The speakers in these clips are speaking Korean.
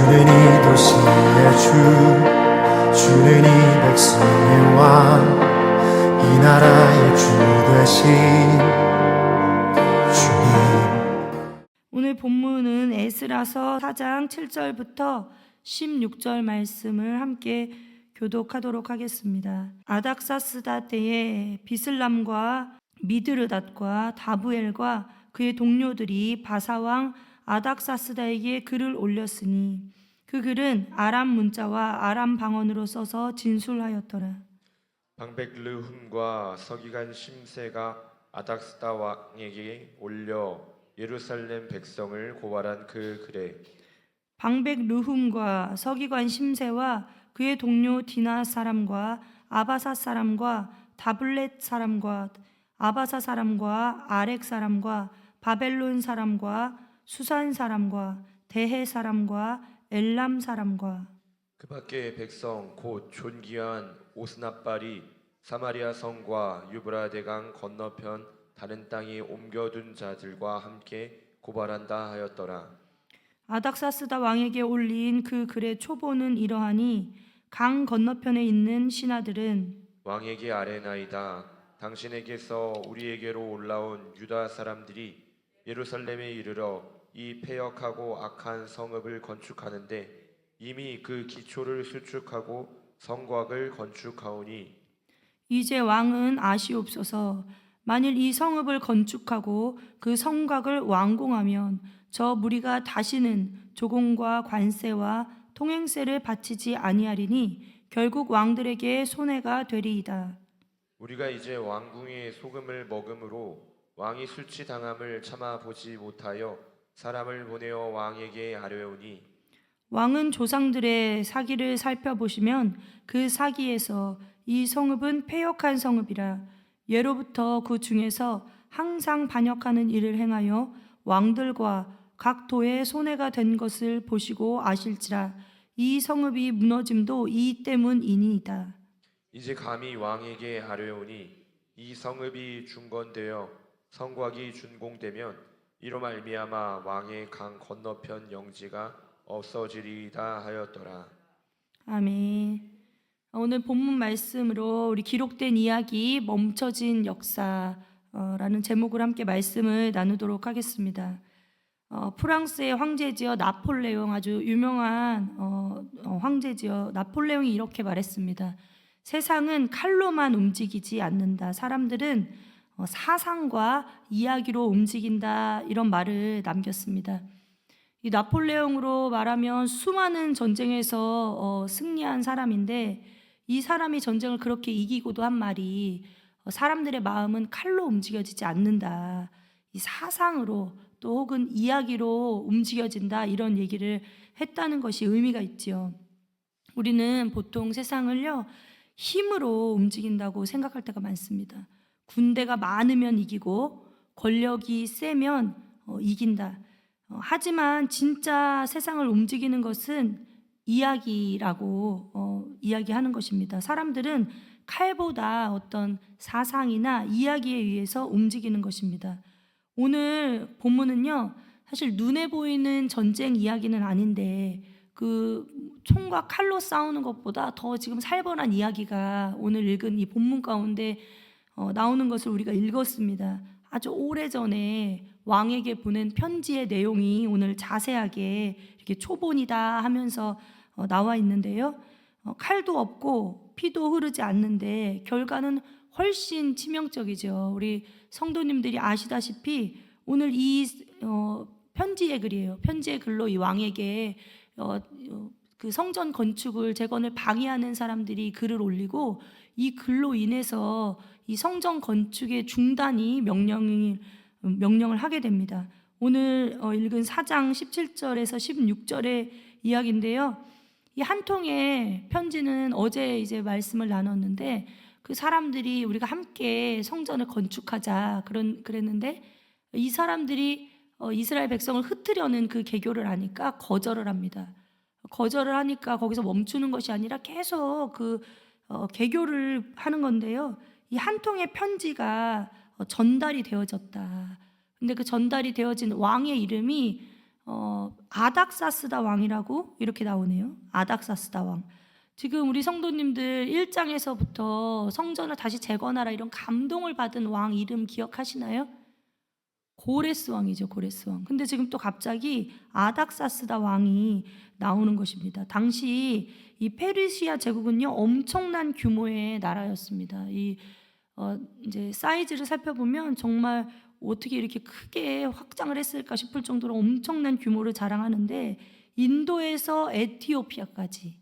주는 이 도시의 주는 이 백성의 왕, 이 나라의 주 되신 주님. 오늘 본문은 에스라서 4장 7절부터 16절 말씀을 함께 교독하도록 하겠습니다. 아닥사스다 때에 비슬람과 미드르닷과 다부엘과 그의 동료들이 바사왕 아닥사스다에게 글을 올렸으니 그 글은 아람 문자와 아람 방언으로 써서 진술하였더라. 방백 르훔과 서기관 심세가 아닥스다 왕에게 올려 예루살렘 백성을 고발한 그 글에 방백 르훔과 서기관 심세와 그의 동료 디나 사람과 아바사 사람과 다블렛 사람과 아바사 사람과 아렉 사람과 바벨론 사람과 수산 사람과 대해 사람과 엘람 사람과 그 밖의 백성 곧 존귀한 오스나빨이 사마리아 성과 유브라 대강 건너편 다른 땅에 옮겨둔 자들과 함께 고발한다 하였더라. 아닥사스다 왕에게 올린 그 글의 초보는 이러하니 강 건너편에 있는 신하들은 왕에게 아뢰나이다. 당신에게서 우리에게로 올라온 유다 사람들이 예루살렘에 이르러 이 패역하고 악한 성읍을 건축하는데 이미 그 기초를 수축하고 성곽을 건축하오니 이제 왕은 아시옵소서. 만일 이 성읍을 건축하고 그 성곽을 완공하면 저 무리가 다시는 조공과 관세와 통행세를 바치지 아니하리니 결국 왕들에게 손해가 되리이다. 우리가 이제 왕궁의 소금을 먹음으로 왕이 수치당함을 참아 보지 못하여 사람을 보내어 왕에게 아뢰오니 왕은 조상들의 사기를 살펴보시면 그 사기에서 이 성읍은 패역한 성읍이라 예로부터 그 중에서 항상 반역하는 일을 행하여 왕들과 각 도에 손해가 된 것을 보시고 아실지라 이 성읍이 무너짐도 이 때문이니이다. 이제 감히 왕에게 아뢰오니 이 성읍이 중건되어 성곽이 준공되면 이로 말미암아 왕의 강 건너편 영지가 없어지리이다 하였더라. 아멘. 오늘 본문 말씀으로 우리 기록된 이야기 멈춰진 역사라는 제목으로 함께 말씀을 나누도록 하겠습니다. 프랑스의 황제지어 나폴레옹, 아주 유명한 황제지어 나폴레옹이 이렇게 말했습니다. 세상은 칼로만 움직이지 않는다. 사람들은 사상과 이야기로 움직인다. 이런 말을 남겼습니다. 이 나폴레옹으로 말하면 수많은 전쟁에서 승리한 사람인데 이 사람이 전쟁을 그렇게 이기고도 한 말이 사람들의 마음은 칼로 움직여지지 않는다. 이 사상으로 또 혹은 이야기로 움직여진다. 이런 얘기를 했다는 것이 의미가 있지요. 우리는 보통 세상을요 힘으로 움직인다고 생각할 때가 많습니다. 군대가 많으면 이기고 권력이 세면 이긴다. 하지만 진짜 세상을 움직이는 것은 이야기라고 이야기하는 것입니다. 사람들은 칼보다 어떤 사상이나 이야기에 의해서 움직이는 것입니다. 오늘 본문은요, 사실 눈에 보이는 전쟁 이야기는 아닌데 그 총과 칼로 싸우는 것보다 더 지금 살벌한 이야기가 오늘 읽은 이 본문 가운데 나오는 것을 우리가 읽었습니다. 아주 오래전에 왕에게 보낸 편지의 내용이 오늘 자세하게 이렇게 초본이다 하면서 나와 있는데요. 칼도 없고 피도 흐르지 않는데 결과는 훨씬 치명적이죠. 우리 성도님들이 아시다시피 오늘 이 편지의 글이에요. 편지의 글로 이 왕에게 그 성전 건축을 재건을 방해하는 사람들이 글을 올리고 이 글로 인해서 이 성전 건축의 중단이 명령을 하게 됩니다. 오늘 읽은 4장 17절에서 16절의 이야기인데요. 이 한 통의 편지는 어제 이제 말씀을 나눴는데 그 사람들이 우리가 함께 성전을 건축하자 그랬는데 이 사람들이 이스라엘 백성을 흩으려는 그 계교를 하니까 거절을 합니다. 거절을 하니까 거기서 멈추는 것이 아니라 계속 그 계교를 하는 건데요. 이 한 통의 편지가 전달이 되어졌다. 근데 그 전달이 되어진 왕의 이름이 아닥사스다 왕이라고 이렇게 나오네요. 아닥사스다 왕. 지금 우리 성도님들 1장에서부터 성전을 다시 재건하라 이런 감동을 받은 왕 이름 기억하시나요? 고레스 왕이죠. 고레스 왕. 근데 지금 또 갑자기 아닥사스다 왕이 나오는 것입니다. 당시 이 페르시아 제국은요 엄청난 규모의 나라였습니다. 이제 사이즈를 살펴보면 정말 어떻게 이렇게 크게 확장을 했을까 싶을 정도로 엄청난 규모를 자랑하는데 인도에서 에티오피아까지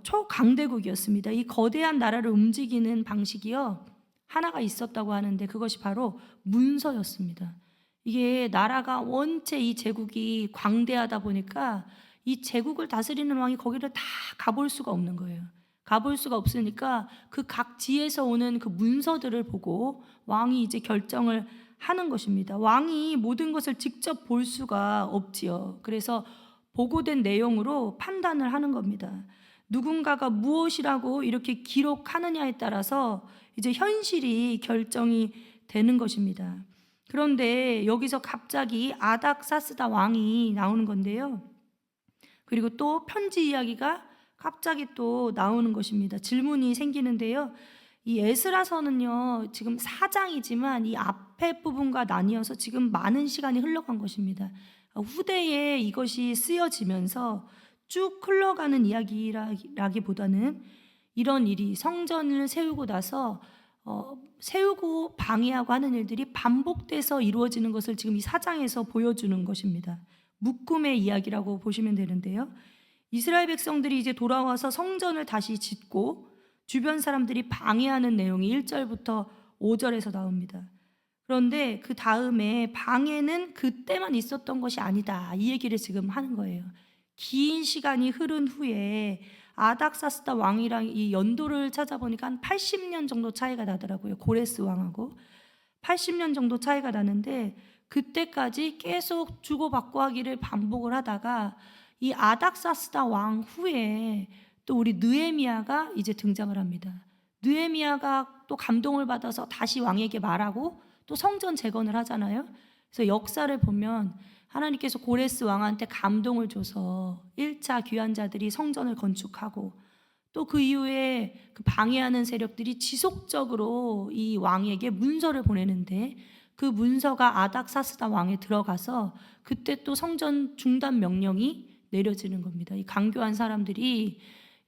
초강대국이었습니다. 이 거대한 나라를 움직이는 방식이요 하나가 있었다고 하는데 그것이 바로 문서였습니다. 이게 나라가 원체 이 제국이 광대하다 보니까 이 제국을 다스리는 왕이 거기를 다 가볼 수가 없는 거예요. 가볼 수가 없으니까 그 각 지에서 오는 그 문서들을 보고 왕이 이제 결정을 하는 것입니다. 왕이 모든 것을 직접 볼 수가 없지요. 그래서 보고된 내용으로 판단을 하는 겁니다. 누군가가 무엇이라고 이렇게 기록하느냐에 따라서 이제 현실이 결정이 되는 것입니다. 그런데 여기서 갑자기 아닥사스다 왕이 나오는 건데요. 그리고 또 편지 이야기가 갑자기 또 나오는 것입니다. 질문이 생기는데요. 이 에스라서는요, 지금 4장이지만 이 앞에 부분과 나뉘어서 지금 많은 시간이 흘러간 것입니다. 후대에 이것이 쓰여지면서 쭉 흘러가는 이야기라기보다는 이런 일이 성전을 세우고 나서 세우고 방해하고 하는 일들이 반복돼서 이루어지는 것을 지금 이 4장에서 보여주는 것입니다. 묶음의 이야기라고 보시면 되는데요. 이스라엘 백성들이 이제 돌아와서 성전을 다시 짓고 주변 사람들이 방해하는 내용이 1절부터 5절에서 나옵니다. 그런데 그 다음에 방해는 그때만 있었던 것이 아니다. 이 얘기를 지금 하는 거예요. 긴 시간이 흐른 후에 아닥사스다 왕이랑 이 연도를 찾아보니까 한 80년 정도 차이가 나더라고요. 고레스 왕하고 80년 정도 차이가 나는데 그때까지 계속 주고받고 하기를 반복을 하다가 이 아닥사스다 왕 후에 또 우리 느헤미야가 이제 등장을 합니다. 느헤미야가 또 감동을 받아서 다시 왕에게 말하고 또 성전 재건을 하잖아요. 그래서 역사를 보면 하나님께서 고레스 왕한테 감동을 줘서 1차 귀환자들이 성전을 건축하고 또 그 이후에 그 방해하는 세력들이 지속적으로 이 왕에게 문서를 보내는데 그 문서가 아닥사스다 왕에 들어가서 그때 또 성전 중단 명령이 내려지는 겁니다. 이 강교한 사람들이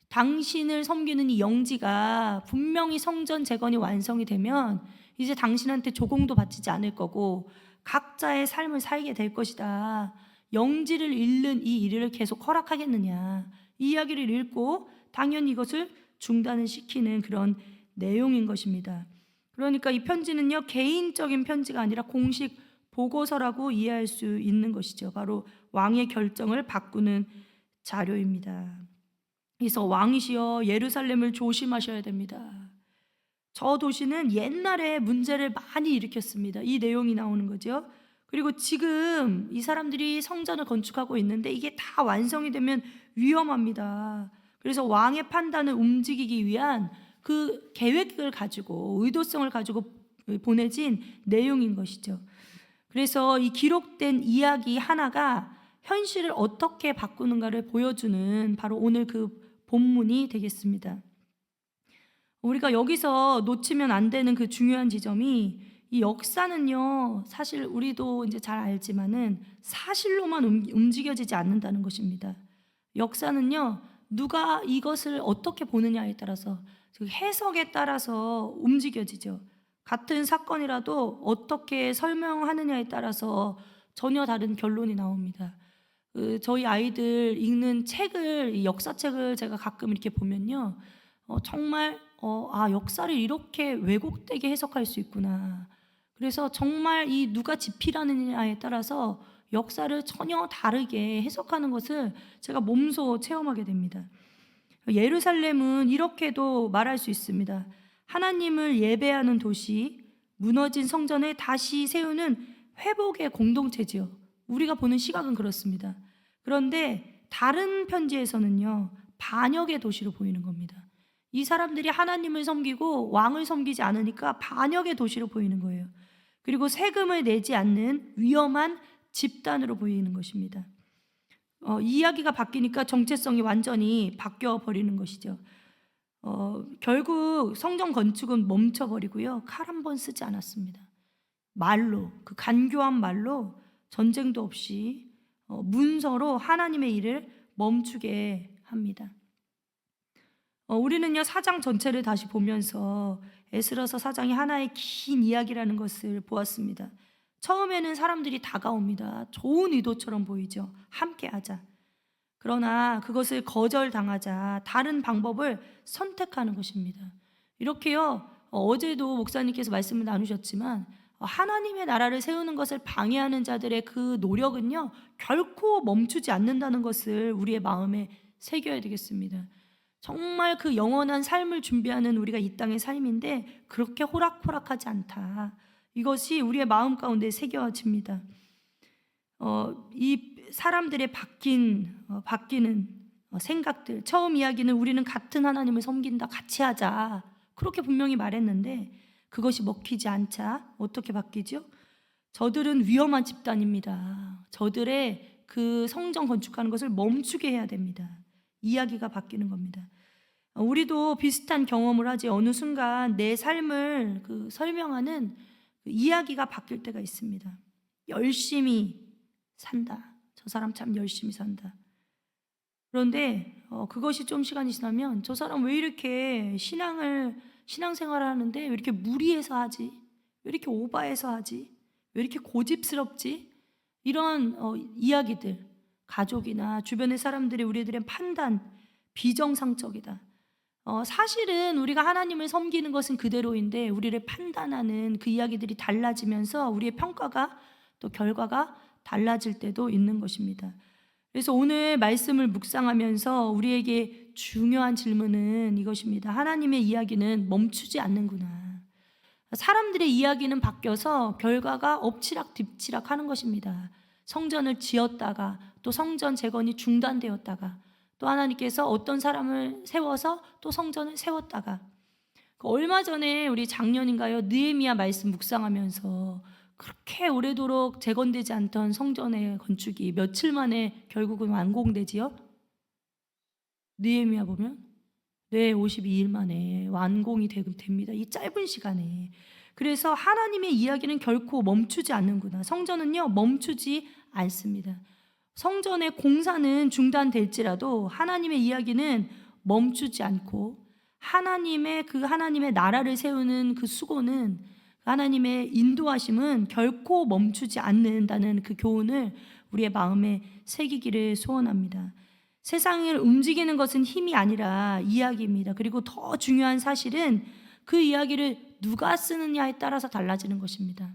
당신을 섬기는 이 영지가 분명히 성전 재건이 완성이 되면 이제 당신한테 조공도 바치지 않을 거고 각자의 삶을 살게 될 것이다. 영지를 잃는 이 일을 계속 허락하겠느냐. 이 이야기를 읽고 당연히 이것을 중단을 시키는 그런 내용인 것입니다. 그러니까 이 편지는요, 개인적인 편지가 아니라 공식 보고서라고 이해할 수 있는 것이죠. 바로 왕의 결정을 바꾸는 자료입니다. 그래서 왕이시여 예루살렘을 조심하셔야 됩니다. 저 도시는 옛날에 문제를 많이 일으켰습니다. 이 내용이 나오는 거죠. 그리고 지금 이 사람들이 성전을 건축하고 있는데 이게 다 완성이 되면 위험합니다. 그래서 왕의 판단을 움직이기 위한 그 계획을 가지고 의도성을 가지고 보내진 내용인 것이죠. 그래서 이 기록된 이야기 하나가 현실을 어떻게 바꾸는가를 보여주는 바로 오늘 그 본문이 되겠습니다. 우리가 여기서 놓치면 안 되는 그 중요한 지점이 이 역사는요, 사실 우리도 이제 잘 알지만은 사실로만 움직여지지 않는다는 것입니다. 역사는요, 누가 이것을 어떻게 보느냐에 따라서 그 해석에 따라서 움직여지죠. 같은 사건이라도 어떻게 설명하느냐에 따라서 전혀 다른 결론이 나옵니다. 저희 아이들 읽는 책을, 역사책을 제가 가끔 이렇게 보면요, 정말 역사를 이렇게 왜곡되게 해석할 수 있구나. 그래서 정말 이 누가 집필하느냐에 따라서 역사를 전혀 다르게 해석하는 것을 제가 몸소 체험하게 됩니다. 예루살렘은 이렇게도 말할 수 있습니다. 하나님을 예배하는 도시, 무너진 성전을 다시 세우는 회복의 공동체지요. 우리가 보는 시각은 그렇습니다. 그런데 다른 편지에서는요, 반역의 도시로 보이는 겁니다. 이 사람들이 하나님을 섬기고 왕을 섬기지 않으니까 반역의 도시로 보이는 거예요. 그리고 세금을 내지 않는 위험한 집단으로 보이는 것입니다. 이야기가 바뀌니까 정체성이 완전히 바뀌어 버리는 것이죠. 결국 성전 건축은 멈춰버리고요. 칼 한 번 쓰지 않았습니다. 말로, 그 간교한 말로 전쟁도 없이 문서로 하나님의 일을 멈추게 합니다. 우리는요, 사장 전체를 다시 보면서 에스더서 사장이 하나의 긴 이야기라는 것을 보았습니다. 처음에는 사람들이 다가옵니다. 좋은 의도처럼 보이죠. 함께 하자. 그러나 그것을 거절당하자 다른 방법을 선택하는 것입니다. 이렇게요, 어제도 목사님께서 말씀을 나누셨지만 하나님의 나라를 세우는 것을 방해하는 자들의 그 노력은요, 결코 멈추지 않는다는 것을 우리의 마음에 새겨야 되겠습니다. 정말 그 영원한 삶을 준비하는 우리가 이 땅의 삶인데 그렇게 호락호락하지 않다. 이것이 우리의 마음 가운데 새겨집니다. 이 사람들의 바뀌는 생각들, 처음 이야기는 우리는 같은 하나님을 섬긴다, 같이 하자, 그렇게 분명히 말했는데 그것이 먹히지 않자 어떻게 바뀌죠? 저들은 위험한 집단입니다. 저들의 그 성전 건축하는 것을 멈추게 해야 됩니다. 이야기가 바뀌는 겁니다. 우리도 비슷한 경험을 하지. 어느 순간 내 삶을 설명하는 이야기가 바뀔 때가 있습니다. 열심히 산다. 저 사람 참 열심히 산다. 그런데 그것이 좀 시간이 지나면 저 사람 왜 이렇게 신앙생활을 하는데 왜 이렇게 무리해서 하지? 왜 이렇게 오바해서 하지? 왜 이렇게 고집스럽지? 이런 이야기들, 가족이나 주변의 사람들이 우리들의 판단, 비정상적이다. 사실은 우리가 하나님을 섬기는 것은 그대로인데 우리를 판단하는 그 이야기들이 달라지면서 우리의 평가가 또 결과가 달라질 때도 있는 것입니다. 그래서 오늘 말씀을 묵상하면서 우리에게 중요한 질문은 이것입니다. 하나님의 이야기는 멈추지 않는구나. 사람들의 이야기는 바뀌어서 결과가 엎치락 뒤치락 하는 것입니다. 성전을 지었다가 또 성전 재건이 중단되었다가 또 하나님께서 어떤 사람을 세워서 또 성전을 세웠다가, 얼마 전에 우리 작년인가요? 느헤미야 말씀 묵상하면서 그렇게 오래도록 재건되지 않던 성전의 건축이 며칠 만에 결국은 완공되지요? 느헤미야 보면 52일 만에 완공이 됩니다. 이 짧은 시간에. 그래서 하나님의 이야기는 결코 멈추지 않는구나. 성전은요, 멈추지 않습니다. 성전의 공사는 중단될지라도 하나님의 이야기는 멈추지 않고 하나님의 나라를 세우는 그 수고는, 하나님의 인도하심은 결코 멈추지 않는다는 그 교훈을 우리의 마음에 새기기를 소원합니다. 세상을 움직이는 것은 힘이 아니라 이야기입니다. 그리고 더 중요한 사실은 그 이야기를 누가 쓰느냐에 따라서 달라지는 것입니다.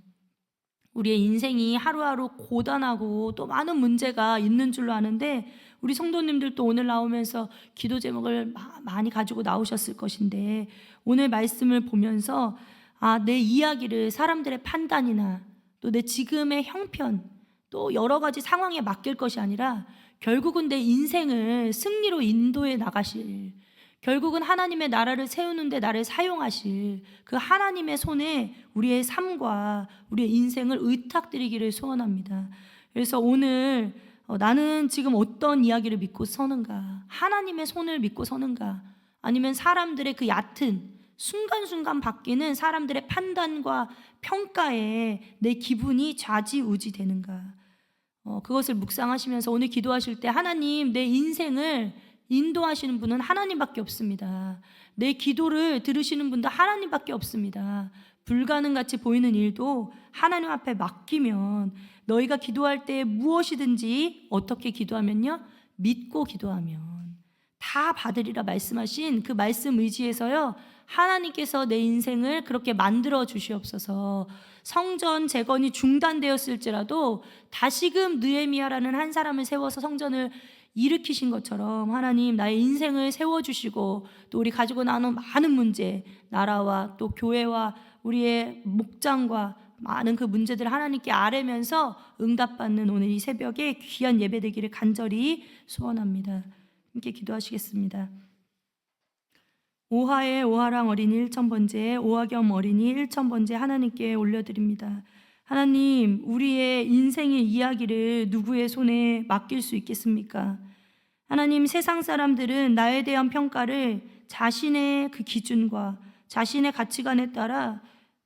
우리의 인생이 하루하루 고단하고 또 많은 문제가 있는 줄로 아는데 우리 성도님들도 오늘 나오면서 기도 제목을 많이 가지고 나오셨을 것인데 오늘 말씀을 보면서 내 이야기를 사람들의 판단이나 또 내 지금의 형편 또 여러 가지 상황에 맡길 것이 아니라 결국은 내 인생을 승리로 인도해 나가실, 결국은 하나님의 나라를 세우는데 나를 사용하실 그 하나님의 손에 우리의 삶과 우리의 인생을 의탁드리기를 소원합니다. 그래서 오늘 나는 지금 어떤 이야기를 믿고 서는가? 하나님의 손을 믿고 서는가? 아니면 사람들의 그 얕은 순간순간 바뀌는 사람들의 판단과 평가에 내 기분이 좌지우지 되는가? 그것을 묵상하시면서 오늘 기도하실 때 하나님, 내 인생을 인도하시는 분은 하나님밖에 없습니다. 내 기도를 들으시는 분도 하나님밖에 없습니다. 불가능같이 보이는 일도 하나님 앞에 맡기면, 너희가 기도할 때 무엇이든지 어떻게 기도하면요? 믿고 기도하면 다 받으리라 말씀하신 그 말씀 의지에서요, 하나님께서 내 인생을 그렇게 만들어 주시옵소서. 성전 재건이 중단되었을지라도 다시금 느헤미야라는 한 사람을 세워서 성전을 일으키신 것처럼 하나님, 나의 인생을 세워주시고 또 우리 가지고 나오는 많은 문제, 나라와 또 교회와 우리의 목장과 많은 그 문제들을 하나님께 아뢰면서 응답받는 오늘 이 새벽에 귀한 예배 되기를 간절히 소원합니다. 함께 기도하시겠습니다. 오하의 오하랑 어린이 1,000번째, 오하겸 어린이 1,000번째 하나님께 올려드립니다. 하나님, 우리의 인생의 이야기를 누구의 손에 맡길 수 있겠습니까? 하나님, 세상 사람들은 나에 대한 평가를 자신의 그 기준과 자신의 가치관에 따라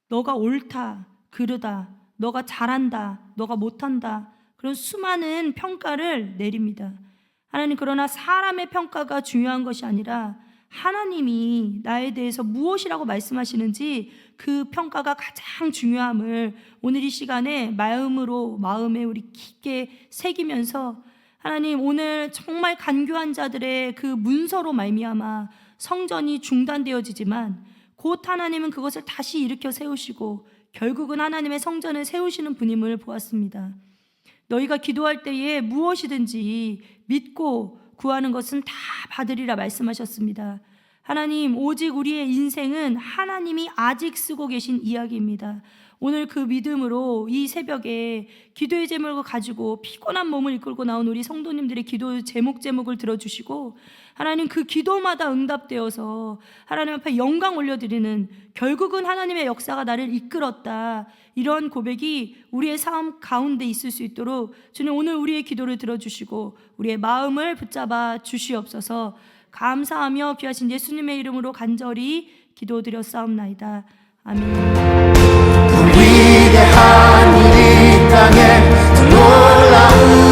너가 옳다, 그르다, 너가 잘한다, 너가 못한다, 그런 수많은 평가를 내립니다. 하나님, 그러나 사람의 평가가 중요한 것이 아니라 하나님이 나에 대해서 무엇이라고 말씀하시는지 그 평가가 가장 중요함을 오늘 이 시간에 마음에 우리 깊게 새기면서, 하나님, 오늘 정말 간교한 자들의 그 문서로 말미암아 성전이 중단되어지지만 곧 하나님은 그것을 다시 일으켜 세우시고 결국은 하나님의 성전을 세우시는 분임을 보았습니다. 너희가 기도할 때에 무엇이든지 믿고 구하는 것은 다 받으리라 말씀하셨습니다. 하나님, 오직 우리의 인생은 하나님이 아직 쓰고 계신 이야기입니다. 오늘 그 믿음으로 이 새벽에 기도의 제목을 가지고 피곤한 몸을 이끌고 나온 우리 성도님들의 기도 제목을 들어주시고, 하나님, 그 기도마다 응답되어서 하나님 앞에 영광 올려드리는, 결국은 하나님의 역사가 나를 이끌었다, 이러한 고백이 우리의 삶 가운데 있을 수 있도록 주님, 오늘 우리의 기도를 들어주시고 우리의 마음을 붙잡아 주시옵소서. 감사하며 귀하신 예수님의 이름으로 간절히 기도드렸사옵나이다. 아멘. 위대한 일이 땅에 더 놀라운